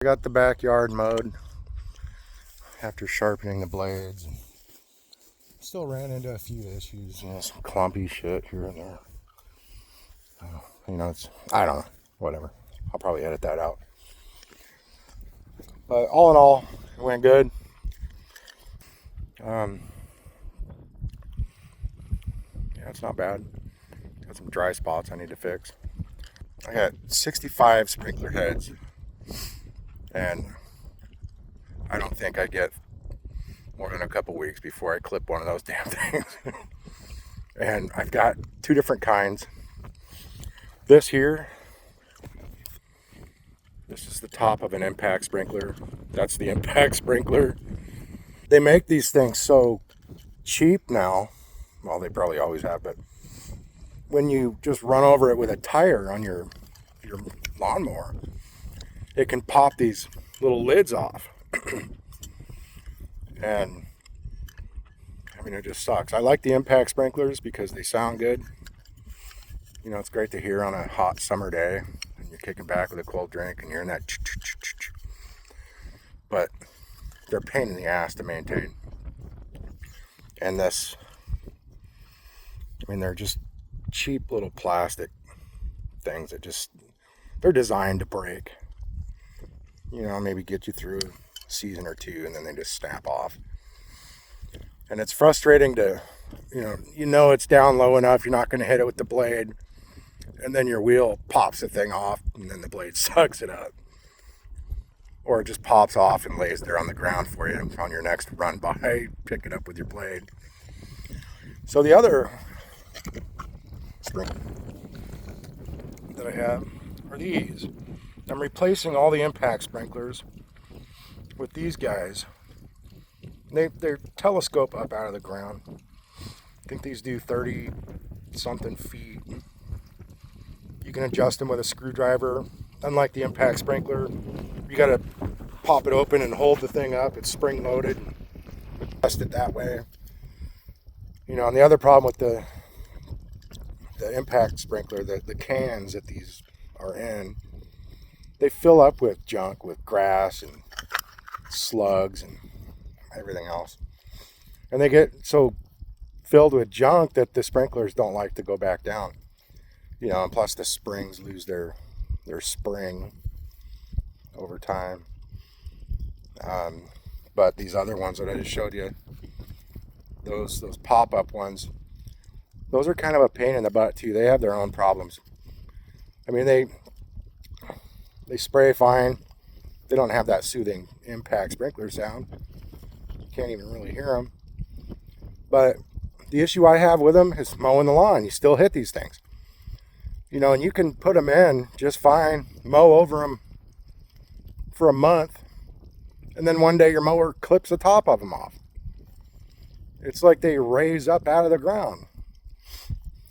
I got the backyard mowed after sharpening the blades. And still ran into a few issues, some clumpy shit here and there. I don't know, whatever. I'll probably edit that out. But all in all, it went good. Yeah, it's not bad. Got some dry spots I need to fix. I got 65 sprinkler heads, and I don't think I get more than a couple weeks before I clip one of those damn things. And I've got two different kinds. This here, this is the top of an impact sprinkler. That's the impact sprinkler. They make these things so cheap now. Well, they probably always have, but when you just run over it with a tire on your lawnmower, it can pop these little lids off. And I mean, it just sucks. I like the impact sprinklers because they sound good. You know, it's great to hear on a hot summer day and you're kicking back with a cold drink and you're in that but they're a pain in the ass to maintain. And this, I mean, they're just cheap little plastic things that they're designed to break. You know, maybe get you through a season or two and then they just snap off. And it's frustrating to, you know it's down low enough, you're not going to hit it with the blade, and then your wheel pops the thing off and then the blade sucks it up. Or it just pops off and lays there on the ground for you on your next run by, pick it up with your blade. So the other sprinkler that I have are these. I'm replacing all the impact sprinklers with these guys. They're telescope up out of the ground. I think these do 30 something feet. You can adjust them with a screwdriver. Unlike the impact sprinkler, you gotta pop it open and hold the thing up. It's spring loaded. Adjust it that way. You know, and the other problem with the impact sprinkler, the cans that these are in, they fill up with junk, with grass and slugs and everything else. And they get so filled with junk that the sprinklers don't like to go back down. You know, and plus the springs lose their spring over time. But these other ones that I just showed you, those pop-up ones, those are kind of a pain in the butt too. They have their own problems. I mean, they spray fine. They don't have that soothing impact sprinkler sound. You can't even really hear them. But the issue I have with them is mowing the lawn. You still hit these things. You know, and you can put them in just fine, mow over them for a month, and then one day your mower clips the top of them off. It's like they raise up out of the ground.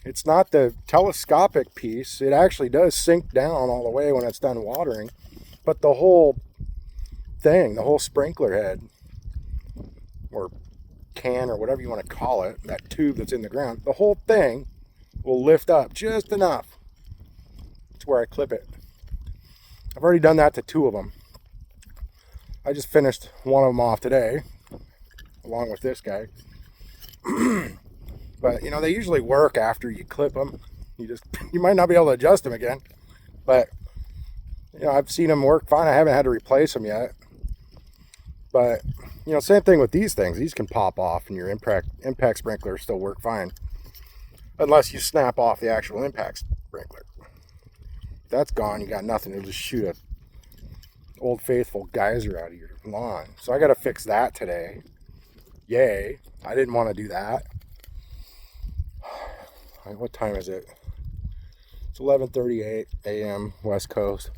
It's not the telescopic piece. It actually does sink down all the way when it's done watering. But the whole thing, the whole sprinkler head, or can, or whatever you want to call it, that tube that's in the ground, the whole thing will lift up just enough to where I clip it. I've already done that to two of them. I just finished one of them off today, along with this guy. But, you know, they usually work after you clip them. You might not be able to adjust them again. But, you know, I've seen them work fine. I haven't had to replace them yet. But, you know, same thing with these things. These can pop off and your impact sprinkler still work fine. Unless you snap off the actual impact sprinkler. If that's gone, you got nothing. It'll just shoot a old faithful geyser out of your lawn. So I got to fix that today. Yay. I didn't want to do that. What time is it? It's 11:38 a.m. West Coast.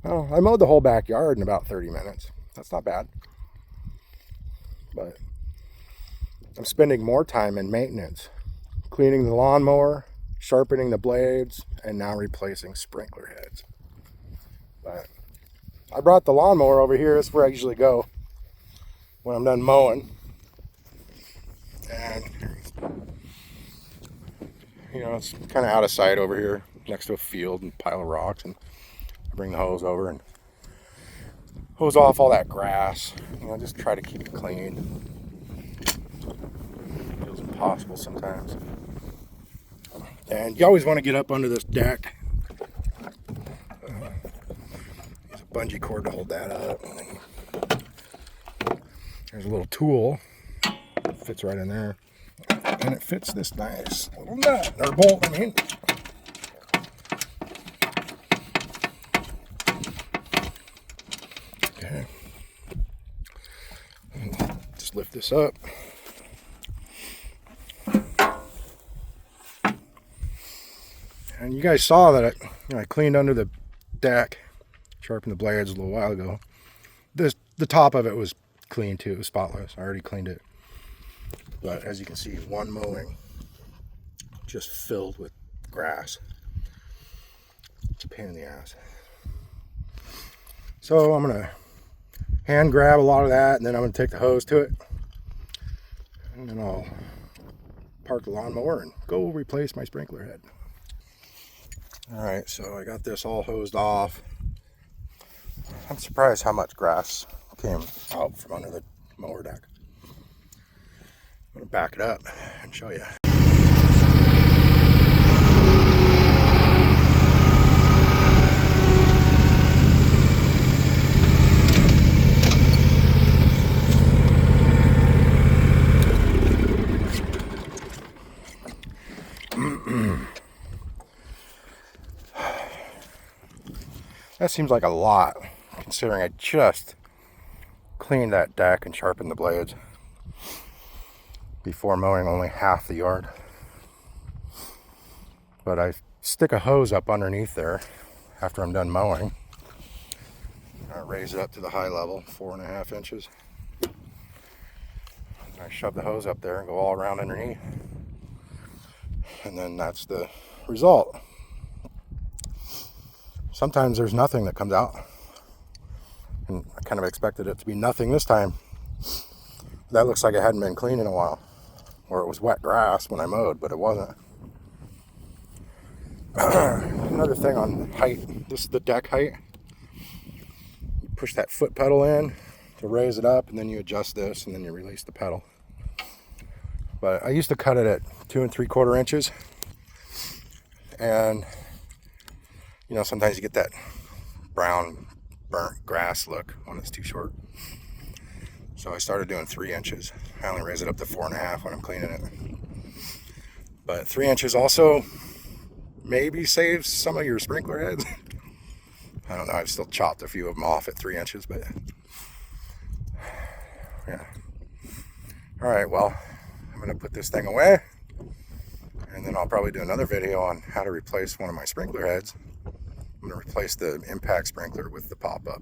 Oh, I mowed the whole backyard in about 30 minutes. That's not bad. But I'm spending more time in maintenance. Cleaning the lawnmower, sharpening the blades, and now replacing sprinkler heads. But I brought the lawnmower over here. That's where I usually go when I'm done mowing. And, you know, it's kind of out of sight over here next to a field and pile of rocks. And I bring the hose over and hose off all that grass. You know, just try to keep it clean. Feels impossible sometimes. And you always want to get up under this deck. Use a bungee cord to hold that up. And then there's a little tool. It fits right in there. And it fits this nice little nut, or bolt, I mean. Okay. Just lift this up. And you guys saw that I cleaned under the deck, sharpened the blades a little while ago. The top of it was clean too, it was spotless. I already cleaned it. But as you can see, one mowing just filled with grass. It's a pain in the ass. So I'm gonna hand grab a lot of that, and then I'm gonna take the hose to it, and then I'll park the lawnmower and go replace my sprinkler head. All right, so I got this all hosed off. I'm surprised how much grass came out from under the mower deck. I'm gonna back it up and show you. That seems like a lot, considering I just cleaned that deck and sharpened the blades before mowing only half the yard. But I stick a hose up underneath there after I'm done mowing. I raise it up to the high level, 4.5 inches. I shove the hose up there and go all around underneath. And then that's the result. Sometimes there's nothing that comes out. And I kind of expected it to be nothing this time. That looks like it hadn't been cleaned in a while. Or it was wet grass when I mowed, but it wasn't. Another thing on height, this is the deck height. You push that foot pedal in to raise it up, and then you adjust this, and then you release the pedal. But I used to cut it at 2 3/4 inches. And you know, sometimes you get that brown burnt grass look when it's too short. So I started doing 3 inches. I only raise it up to 4.5 when I'm cleaning it. But 3 inches also maybe saves some of your sprinkler heads. I don't know, I've still chopped a few of them off at 3 inches, but yeah. All right, well, I'm gonna put this thing away, and then I'll probably do another video on how to replace one of my sprinkler heads. I'm going to replace the impact sprinkler with the pop-up.